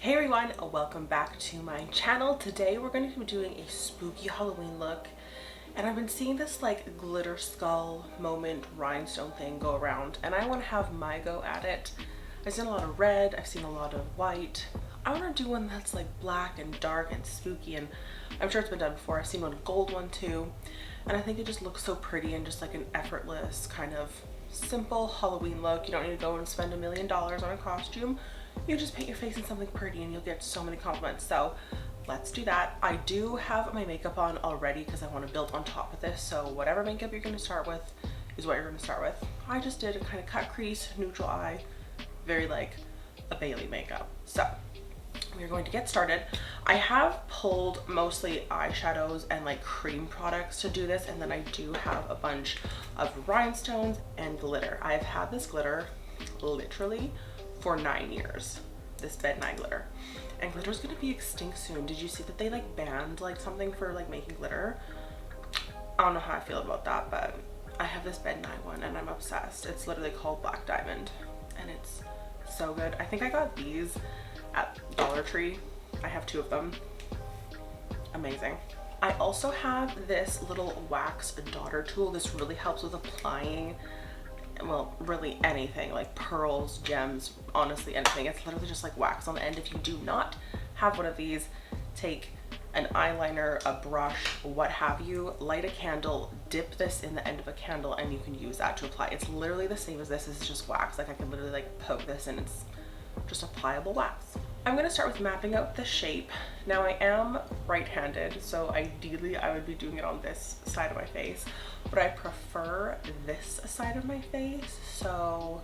Hey everyone, welcome back to my channel. Today we're going to be doing a spooky Halloween look, and I've been seeing this like glitter skull moment rhinestone thing go around, and I want to have my go at it. I've seen a lot of red, I've seen a lot of white. I want to do one that's like black and dark and spooky, and I'm sure it's been done before. I've seen one gold one too, and I think it just looks so pretty and just like an effortless kind of simple Halloween look. You don't need to go and spend $1 million on a costume. You just paint your face in something pretty and you'll get so many compliments. So let's do that. I do have my makeup on already because I want to build on top of this. So whatever makeup you're going to start with is what you're going to start with. I just did a kind of cut crease, neutral eye, very like a Bailey makeup. So we're going to get started. I have pulled mostly eyeshadows and like cream products to do this, and then I do have a bunch of rhinestones and glitter. I've had this glitter literally for 9 years, this Bed 9 glitter, and glitter's gonna be extinct soon. Did you see that they like banned like something for like making glitter? I don't know how I feel about that, but I have this Bed 9 one and I'm obsessed. It's literally called Black Diamond and it's so good. I think I got these at Dollar Tree. I have 2 of them. Amazing. I also have this little wax daughter tool. This really helps with applying, well, really anything, like pearls, gems, honestly anything. It's literally just like wax on the end. If you do not have one of these, take an eyeliner, a brush, what have you, light a candle, dip this in the end of a candle, and you can use that to apply. It's literally the same as this. It's just wax. Like I can literally like poke this and it's just applicable wax. I'm going to start with mapping out the shape. Now I am right-handed, so ideally I would be doing it on this side of my face, but I prefer this side of my face, so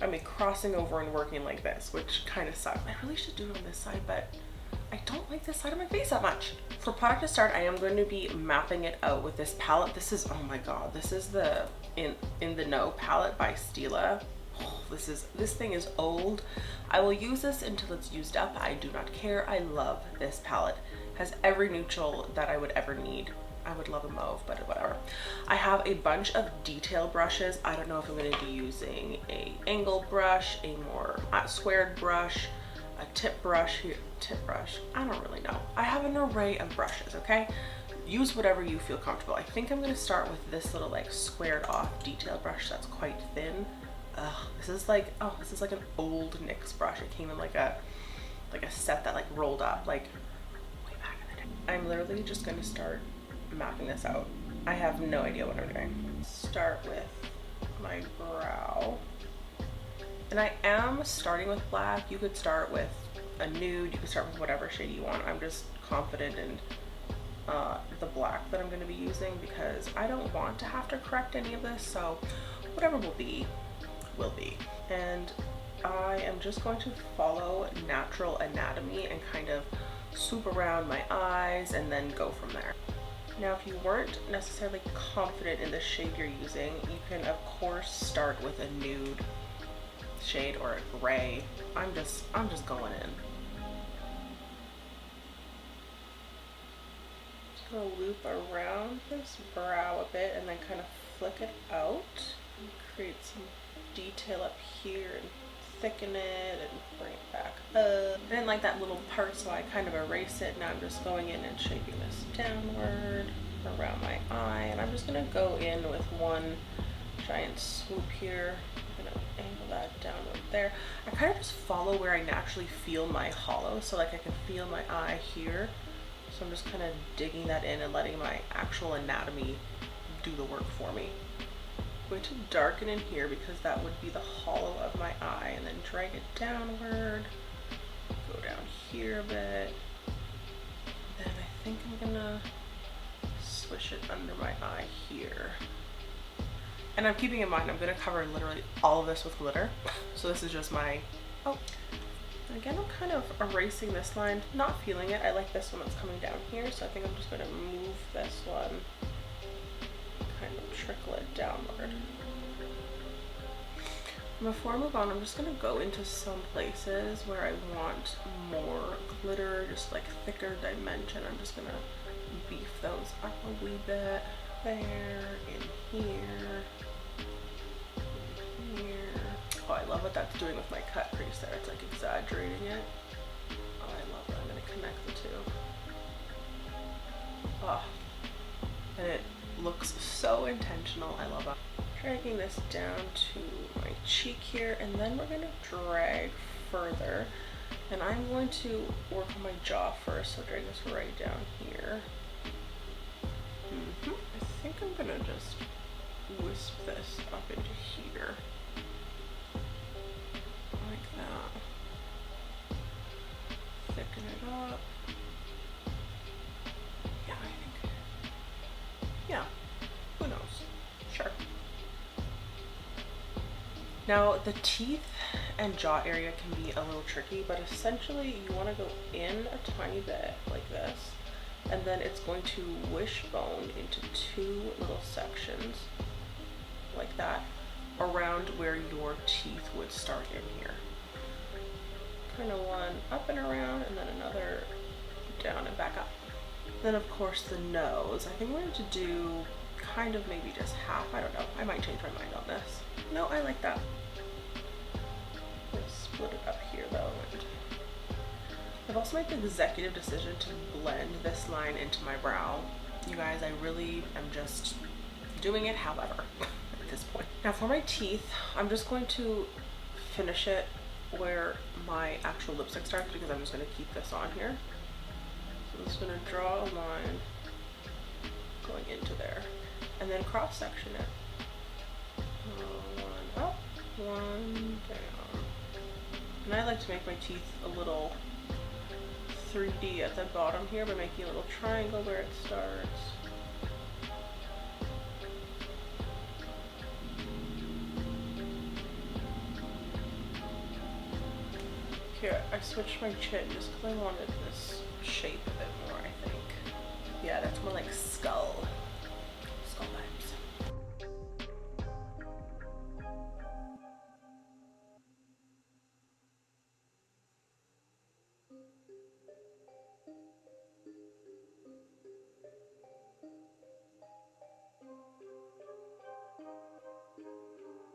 I'm crossing over and working like this, which kind of sucks. I really should do it on this side, but I don't like this side of my face that much. For product to start, I am going to be mapping it out with this palette. This is, oh my god, this is the In the Know palette by Stila. Oh, this thing is old. I will use this until it's used up. I do not care. I love this palette. It has every neutral that I would ever need. I would love a mauve, but whatever. I have a bunch of detail brushes. I don't know if I'm going to be using a angled brush, a more squared brush, a tip brush here, I don't really know. I have an array of brushes, okay? Use whatever you feel comfortable. I think I'm going to start with this little like squared off detail brush that's quite thin. This is like an old NYX brush. It came in like a set that like rolled up like way back in the day. I'm literally just going to start mapping this out. I have no idea what I'm doing. Start with my brow, and I am starting with black. You could start with a nude, you could start with whatever shade you want. I'm just confident in the black that I'm going to be using because I don't want to have to correct any of this, so whatever will be. And I am just going to follow natural anatomy and kind of swoop around my eyes and then go from there. Now, if you weren't necessarily confident in the shade you're using, you can of course start with a nude shade or a gray. I'm just going in. Just gonna loop around this brow a bit and then kind of flick it out and create some detail up here and thicken it and bring it back up. I didn't like that little part, so I kind of erase it. Now I'm just going in and shaping this downward around my eye, and I'm just gonna go in with one giant swoop here. I'm gonna angle that downward there. I kind of just follow where I naturally feel my hollow, so like I can feel my eye here. So I'm just kind of digging that in and letting my actual anatomy do the work for me. I'm going to darken in here because that would be the hollow of my eye, and then drag it downward, go down here a bit, then I think I'm gonna swish it under my eye here. And I'm keeping in mind I'm gonna cover literally all of this with glitter, so this is just my, oh, and again I'm kind of erasing this line, not feeling it. I like this one that's coming down here, so I think I'm just gonna move this one, kind of trickle it downward. Before I move on, I'm just gonna go into some places where I want more glitter, just like thicker dimension. I'm just gonna beef those up a wee bit. There, in here, here. Oh, I love love what that's doing with my cut crease there. It's like exaggerating it. Oh, I love it. I'm gonna connect the two. Oh, and it looks so intentional. I love it. Dragging this down to my cheek here, and then we're gonna drag further. And I'm going to work on my jaw first, so drag this right down here. I think I'm gonna just wisp this up into here. Like that. Thicken it up. Yeah, I think. Yeah, who knows? Sure. Now, the teeth and jaw area can be a little tricky, but essentially you want to go in a tiny bit like this, and then it's going to wishbone into two little sections like that around where your teeth would start in here. Kind of one up and around, and then another down and back up. Then of course the nose. I think we're going to do kind of maybe just half. I don't know. I might change my mind on this. No, I like that. Let's split it up here though. And I've also made the executive decision to blend this line into my brow. You guys, I really am just doing it however at this point. Now for my teeth, I'm just going to finish it where my actual lipstick starts, because I'm just going to keep this on here. So I'm just going to draw a line going into there, and then cross section it. One up, one down. And I like to make my teeth a little 3D at the bottom here by making a little triangle where it starts. Here, I switched my chin just because I wanted this shape a bit more, I think. Yeah, that's more like skull vibes.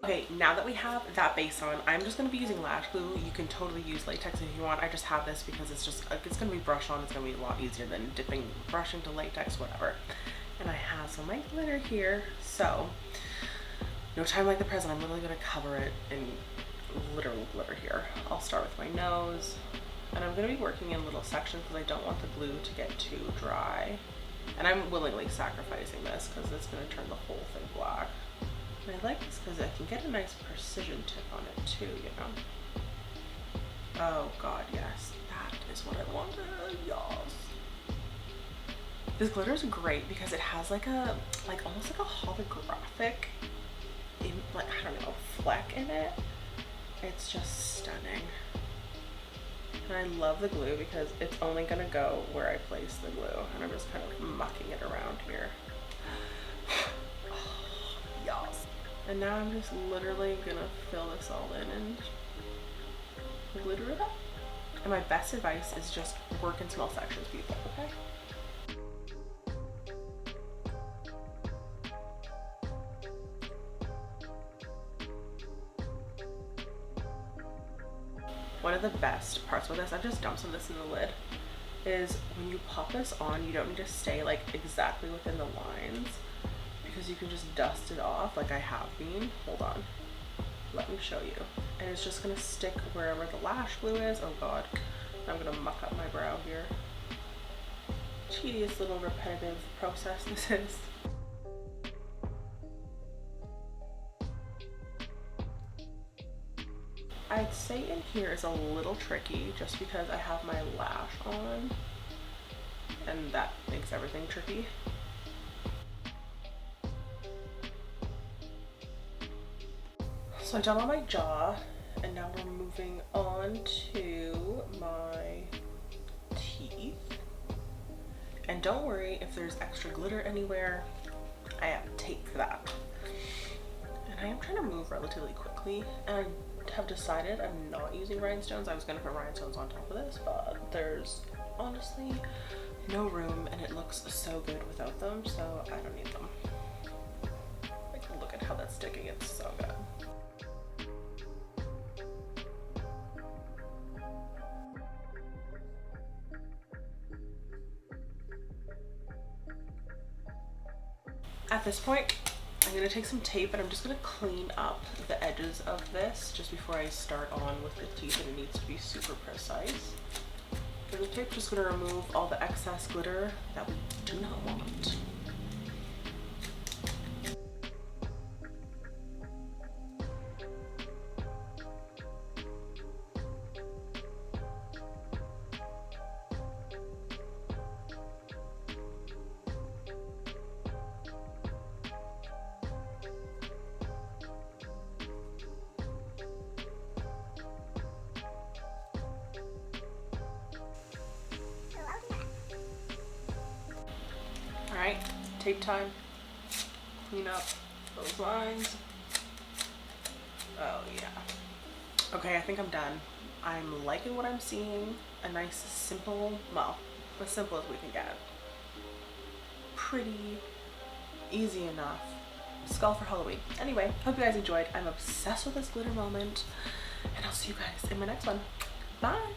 Okay, now that we have that base on, I'm just going to be using lash glue. You can totally use latex if you want. I just have this because it's going to be brush on. It's going to be a lot easier than dipping brush into latex, whatever. And I have some of my glitter here. So, no time like the present. I'm literally going to cover it in literal glitter here. I'll start with my nose. And I'm going to be working in little sections because I don't want the glue to get too dry. And I'm willingly sacrificing this because it's going to turn the whole thing black. And I like this because I can get a nice precision tip on it too, you know. Oh god, yes. That is what I wanted, yes. This glitter is great because it has like almost like a holographic, like, I don't know, fleck in it. It's just stunning. And I love the glue because it's only gonna go where I place the glue. And I'm just kind of mucking it around here. Oh, yes. And now I'm just literally gonna fill this all in and glitter it up. And my best advice is just work in small sections, people, okay? One of the best parts with this, I've just dumped some of this in the lid, is when you pop this on, you don't need to stay like exactly within the lines, because you can just dust it off like I have been. Hold on, let me show you. And it's just gonna stick wherever the lash glue is. Oh god, I'm gonna muck up my brow here. Tedious little repetitive process this is. I'd say in here is a little tricky just because I have my lash on and that makes everything tricky. So I've done all my jaw and now we're moving on to my teeth. And don't worry if there's extra glitter anywhere, I have tape for that. And I am trying to move relatively quickly, and I have decided I'm not using rhinestones. I was going to put rhinestones on top of this, but there's honestly no room and it looks so good without them, so I don't need them. Like, look at how that's sticking, it's so good. At this point, I'm gonna take some tape and I'm just gonna clean up the edges of this just before I start on with the teeth, and it needs to be super precise. So the tape's just gonna remove all the excess glitter that we do not want. Alright, tape time. Clean up those lines. Oh yeah. Okay, I think I'm done. I'm liking what I'm seeing. A nice simple, well, as simple as we can get. Pretty easy enough skull for Halloween. Anyway, hope you guys enjoyed. I'm obsessed with this glitter moment, and I'll see you guys in my next one. Bye!